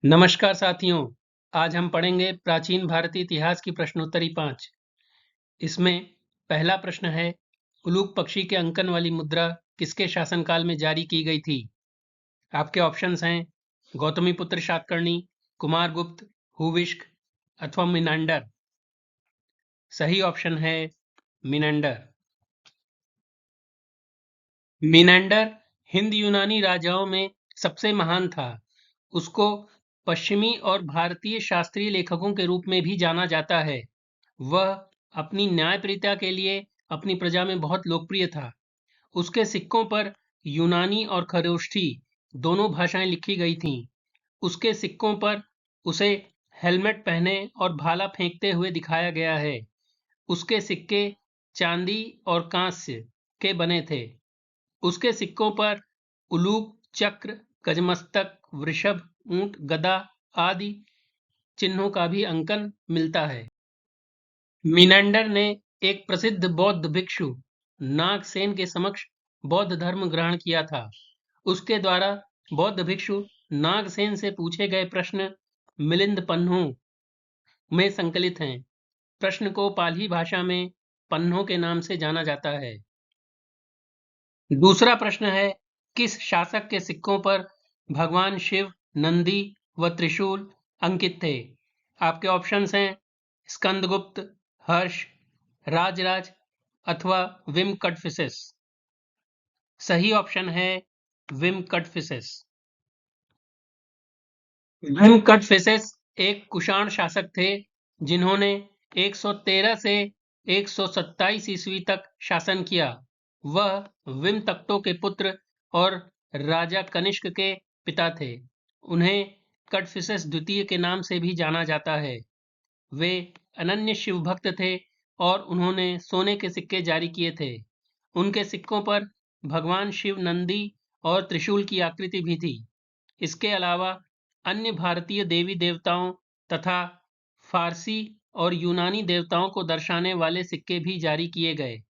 नमस्कार साथियों, आज हम पढ़ेंगे प्राचीन भारतीय इतिहास की प्रश्नोत्तरी 5। इसमें पहला प्रश्न है, उलूक पक्षी के अंकन वाली मुद्रा किसके शासनकाल में जारी की गई थी? आपके ऑप्शंस हैं गौतमीपुत्र शातकर्णी, कुमारगुप्त, हुविश्क अथवा मिनांडर। सही ऑप्शन है मिनांडर। मिनांडर हिंद यूनानी राजाओं में सबसे महान था। उसको पश्चिमी और भारतीय शास्त्रीय लेखकों के रूप में भी जाना जाता है। वह अपनी न्यायप्रियता के लिए अपनी प्रजा में बहुत लोकप्रिय था। उसके सिक्कों पर यूनानी और खरोष्ठी दोनों भाषाएं लिखी गई थीं। उसके सिक्कों पर उसे हेलमेट पहने और भाला फेंकते हुए दिखाया गया है। उसके सिक्के चांदी और कांस्य के बने थे। उसके सिक्कों पर उलूक, चक्र, गजमस्तक, वृषभ, ऊंट, गदा आदि चिन्हों का भी अंकन मिलता है। मिनांडर ने एक प्रसिद्ध बौद्ध भिक्षु नागसेन के समक्ष बौद्ध धर्म ग्रहण किया था। उसके द्वारा बौद्ध भिक्षु नागसेन से पूछे गए प्रश्न मिलिंद पन्हों में संकलित हैं। प्रश्न को पाली भाषा में पन्हों के नाम से जाना जाता है। दूसरा प्रश्न है, किस शासक के सिक्कों पर भगवान शिव, नंदी व त्रिशूल अंकित थे? आपके ऑप्शंस हैं स्कंदगुप्त, हर्ष, राजराज अथवा विम कटफिसेस। सही ऑप्शन है विम कटफिसेस। विम कटफिसेस एक कुषाण शासक थे जिन्होंने 113 से 127 ईस्वी तक शासन किया। वह विम तक्तों के पुत्र और राजा कनिष्क के पिता थे। उन्हें कटफिसेस द्वितीय के नाम से भी जाना जाता है। वे अनन्य शिव भक्त थे और उन्होंने सोने के सिक्के जारी किए थे। उनके सिक्कों पर भगवान शिव, नंदी और त्रिशूल की आकृति भी थी। इसके अलावा अन्य भारतीय देवी देवताओं तथा फारसी और यूनानी देवताओं को दर्शाने वाले सिक्के भी जारी किए गए।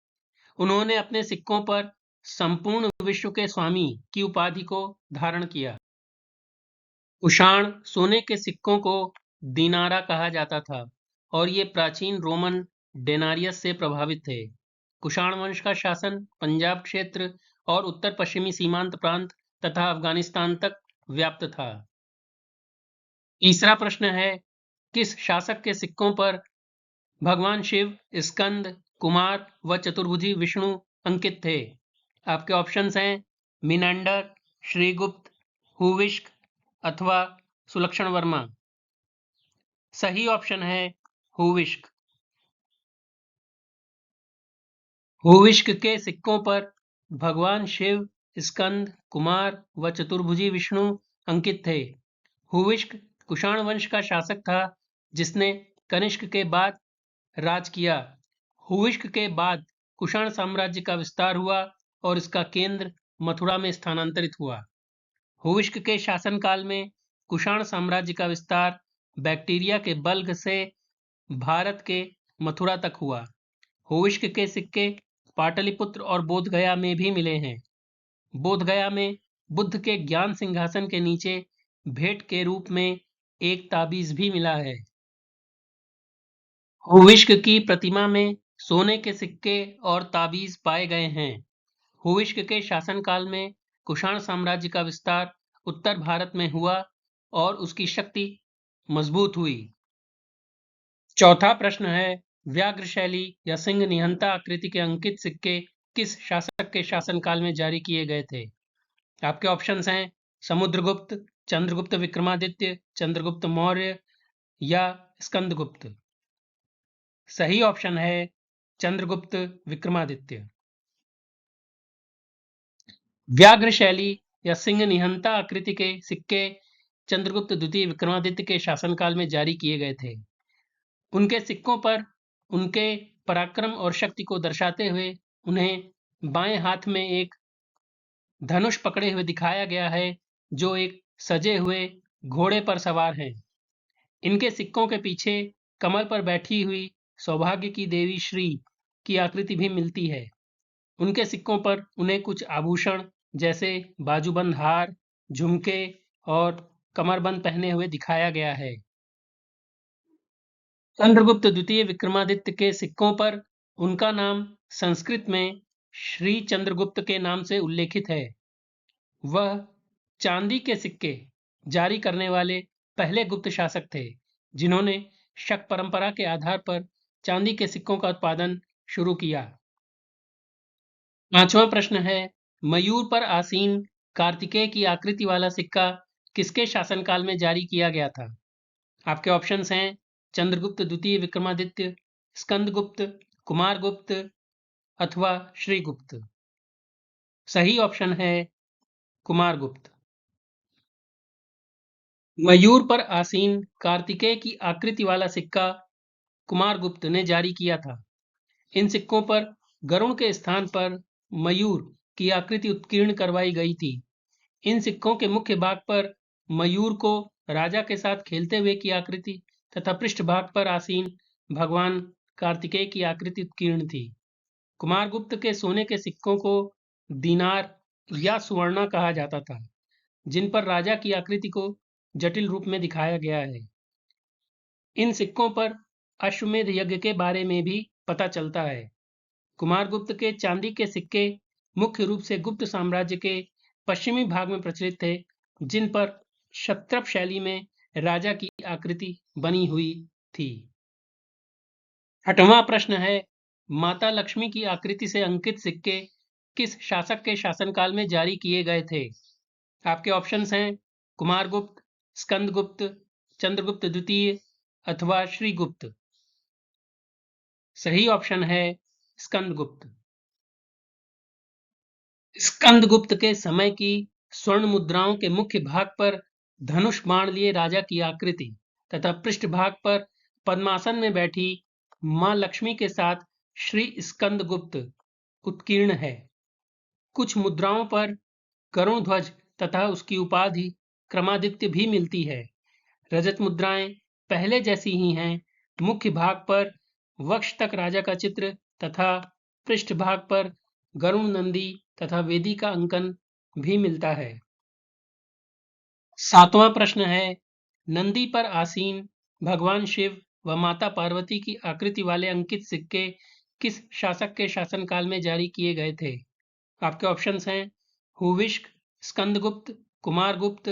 उन्होंने अपने सिक्कों पर संपूर्ण विश्व के स्वामी की उपाधि को धारण किया। कुषाण सोने के सिक्कों को दिनारा कहा जाता था और ये प्राचीन रोमन डेनारियस से प्रभावित थे। कुषाण वंश का शासन पंजाब क्षेत्र और उत्तर पश्चिमी सीमांत प्रांत तथा अफगानिस्तान तक व्याप्त था। तीसरा प्रश्न है, किस शासक के सिक्कों पर भगवान शिव, स्कंद, कुमार व चतुर्भुजी विष्णु अंकित थे? आपके ऑप्शंस हैं मिनांडर, श्रीगुप्त, हुविश्क अथवा सुलक्षण वर्मा। सही ऑप्शन है हुविश्क। हुविश्क के सिक्कों पर भगवान शिव, स्कंद, कुमार व चतुर्भुजी विष्णु अंकित थे। हुविश्क कुषाण वंश का शासक था जिसने कनिष्क के बाद राज किया। हुविश्क के बाद कुषाण साम्राज्य का विस्तार हुआ और इसका केंद्र मथुरा में स्थानांतरित हुआ। हुविश्क के शासनकाल में कुषाण साम्राज्य का विस्तार बैक्टीरिया के बल्ग से भारत के मथुरा तक हुआ। हुविश्क के सिक्के पाटलिपुत्र और बोधगया में भी मिले हैं। बोधगया में बुद्ध के ज्ञान सिंहासन के नीचे भेंट के रूप में एक ताबीज भी मिला है। हुविश्क की प्रतिमा में सोने के सिक्के और ताबीज पाए गए हैं। हुविश्क के शासनकाल में कुषाण साम्राज्य का विस्तार उत्तर भारत में हुआ और उसकी शक्ति मजबूत हुई। चौथा प्रश्न है, व्याघ्र शैली या सिंह निहंता आकृति के अंकित सिक्के किस शासक के शासनकाल में जारी किए गए थे? आपके ऑप्शंस हैं समुद्रगुप्त, चंद्रगुप्त विक्रमादित्य, चंद्रगुप्त मौर्य या स्कंदगुप्त। सही ऑप्शन है चंद्रगुप्त विक्रमादित्य। व्याघ्र शैली या सिंह निहंता आकृति के सिक्के चंद्रगुप्त द्वितीय विक्रमादित्य के शासनकाल में जारी किए गए थे। उनके सिक्कों पर उनके पराक्रम और शक्ति को दर्शाते हुए उन्हें बाएं हाथ में एक धनुष पकड़े हुए दिखाया गया है जो एक सजे हुए घोड़े पर सवार हैं। इनके सिक्कों के पीछे कमल पर बैठी हुई सौभाग्य की देवी श्री की आकृति भी मिलती है। उनके सिक्कों पर उन्हें कुछ आभूषण जैसे बाजूबंद हार, झुमके और कमरबंद पहने हुए दिखाया गया है। चंद्रगुप्त द्वितीय विक्रमादित्य के सिक्कों पर उनका नाम संस्कृत में श्री चंद्रगुप्त के नाम से उल्लेखित है। वह चांदी के सिक्के जारी करने वाले पहले गुप्त शासक थे, जिन्होंने शक परंपरा के आधार पर चांदी के सिक्कों का उत्पादन शुरू किया। 5वां प्रश्न है, मयूर पर आसीन कार्तिकेय की आकृति वाला सिक्का किसके शासनकाल में जारी किया गया था? आपके ऑप्शंस हैं चंद्रगुप्त द्वितीय विक्रमादित्य, स्कंदगुप्त, कुमारगुप्त अथवा श्रीगुप्त। सही ऑप्शन है कुमारगुप्त। मयूर पर आसीन कार्तिकेय की आकृति वाला सिक्का कुमारगुप्त ने जारी किया था। इन सिक्कों पर गरुड़ के स्थान पर मयूर की आकृति उत्कीर्ण करवाई गई थी। इन सिक्कों के मुख्य भाग पर मयूर को राजा के साथ खेलते हुए की आकृति तथा पृष्ठभाग पर आसीन भगवान कार्तिकेय की आकृति उत्कीर्ण थी। कुमारगुप्त के सोने के सिक्कों को दीनार या सुवर्णा कहा जाता था, जिन पर राजा की आकृति को जटिल रूप में दिखाया गया है। इन सिक्कों पर अश्वमेध यज्ञ के बारे में भी पता चलता है। कुमारगुप्त के चांदी के सिक्के मुख्य रूप से गुप्त साम्राज्य के पश्चिमी भाग में प्रचलित थे, जिन पर क्षत्रप शैली में राजा की आकृति बनी हुई थी। 8वां प्रश्न है, माता लक्ष्मी की आकृति से अंकित सिक्के किस शासक के शासनकाल में जारी किए गए थे? आपके ऑप्शंस हैं कुमारगुप्त, स्कंदगुप्त, चंद्रगुप्त द्वितीय अथवा श्रीगुप्त। सही ऑप्शन है स्कंदगुप्त। स्कंदगुप्त के समय की स्वर्ण मुद्राओं के मुख्य भाग पर धनुष बाण लिए राजा की आकृति तथा पृष्ठभाग पर पद्मासन में बैठी मां लक्ष्मी के साथ श्री स्कंदगुप्त उत्कीर्ण है। कुछ मुद्राओं पर गरुण ध्वज तथा उसकी उपाधि क्रमादित्य भी मिलती है। रजत मुद्राएं पहले जैसी ही हैं। मुख्य भाग पर वक्ष तक राजा का चित्र तथा पृष्ठभाग पर गरुण नंदी तथा वेदी का अंकन भी मिलता है। 7वां प्रश्न है, नंदी पर आसीन भगवान शिव व माता पार्वती की आकृति वाले अंकित सिक्के किस शासक के शासनकाल में जारी किए गए थे? आपके ऑप्शंस हैं हुविष्क, स्कंदगुप्त, कुमारगुप्त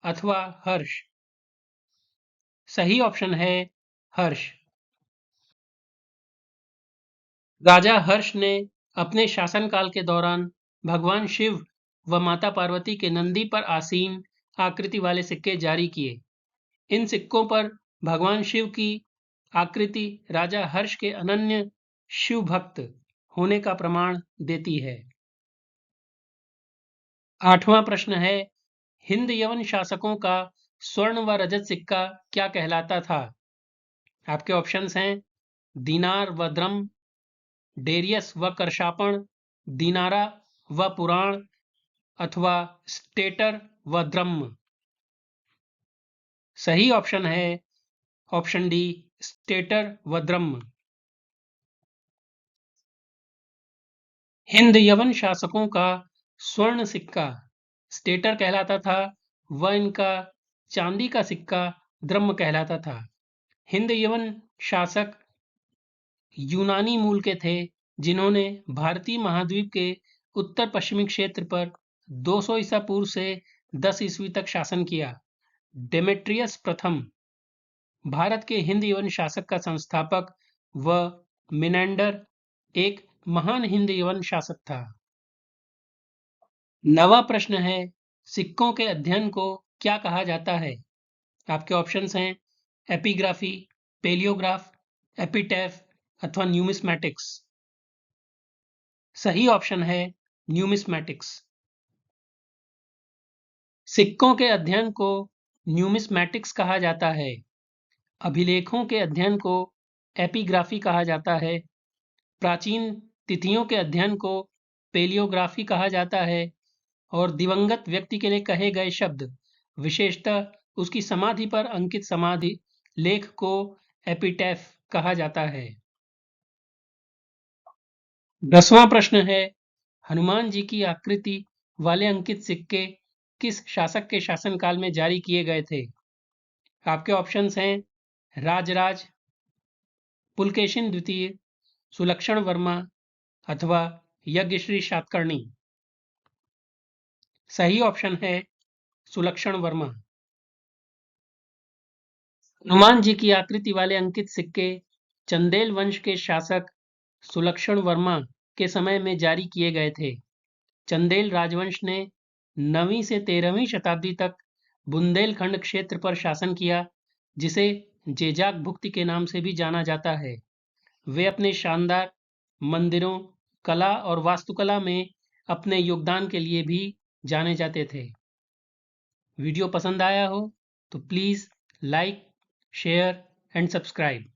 अथवा हर्ष। सही ऑप्शन है हर्ष। राजा हर्ष ने अपने शासनकाल के दौरान भगवान शिव व माता पार्वती के नंदी पर आसीन आकृति वाले सिक्के जारी किए। इन सिक्कों पर भगवान शिव की आकृति राजा हर्ष के अनन्य शिव भक्त होने का प्रमाण देती है। 8वां प्रश्न है, हिंद यवन शासकों का स्वर्ण व रजत सिक्का क्या कहलाता था? आपके ऑप्शंस हैं दीनार व द्रम, डेरियस व करशापण, दीनारा व पुराण अथवा स्टेटर व द्रम। सही ऑप्शन है ऑप्शन डी स्टेटर व द्रम। हिंद यवन शासकों का स्वर्ण सिक्का स्टेटर कहलाता था व इनका चांदी का सिक्का द्रम कहलाता था। हिंद यवन शासक यूनानी मूल के थे, जिन्होंने भारतीय महाद्वीप के उत्तर पश्चिमी क्षेत्र पर 200 ईसा पूर्व से 10 ईस्वी तक शासन किया। डेमेट्रियस प्रथम भारत के हिंद यवन शासक का संस्थापक व मिनेंडर एक महान हिंद यवन शासक था। 9वां प्रश्न है, सिक्कों के अध्ययन को क्या कहा जाता है? आपके ऑप्शंस हैं एपिग्राफी, पेलियोग्राफ, एपिटैफ अथवा न्यूमिस्मैटिक्स। सही ऑप्शन है न्यूमिस्मैटिक्स। सिक्कों के अध्ययन को न्यूमिस्मैटिक्स कहा जाता है। अभिलेखों के अध्ययन को एपिग्राफी कहा जाता है। प्राचीन तिथियों के अध्ययन को पेलियोग्राफी कहा जाता है और दिवंगत व्यक्ति के लिए कहे गए शब्द, विशेषतः उसकी समाधि पर अंकित समाधि लेख को एपिटैफ कहा जाता है। 10वां प्रश्न है, हनुमान जी की आकृति वाले अंकित सिक्के किस शासक के शासनकाल में जारी किए गए थे? आपके ऑप्शंस हैं राजराज, पुलकेशिन द्वितीय, सुलक्षण वर्मा अथवा यज्ञश्री सातकर्णी। सही ऑप्शन है सुलक्षण वर्मा। हनुमान जी की आकृति वाले अंकित सिक्के चंदेल वंश के शासक सुलक्षण वर्मा के समय में जारी किए गए थे। चंदेल राजवंश ने 9वीं से 13वीं शताब्दी तक बुंदेलखंड क्षेत्र पर शासन किया, जिसे जेजाक भुक्ति के नाम से भी जाना जाता है। वे अपने शानदार मंदिरों, कला और वास्तुकला में अपने योगदान के लिए भी जाने जाते थे। वीडियो पसंद आया हो तो please like, share and subscribe.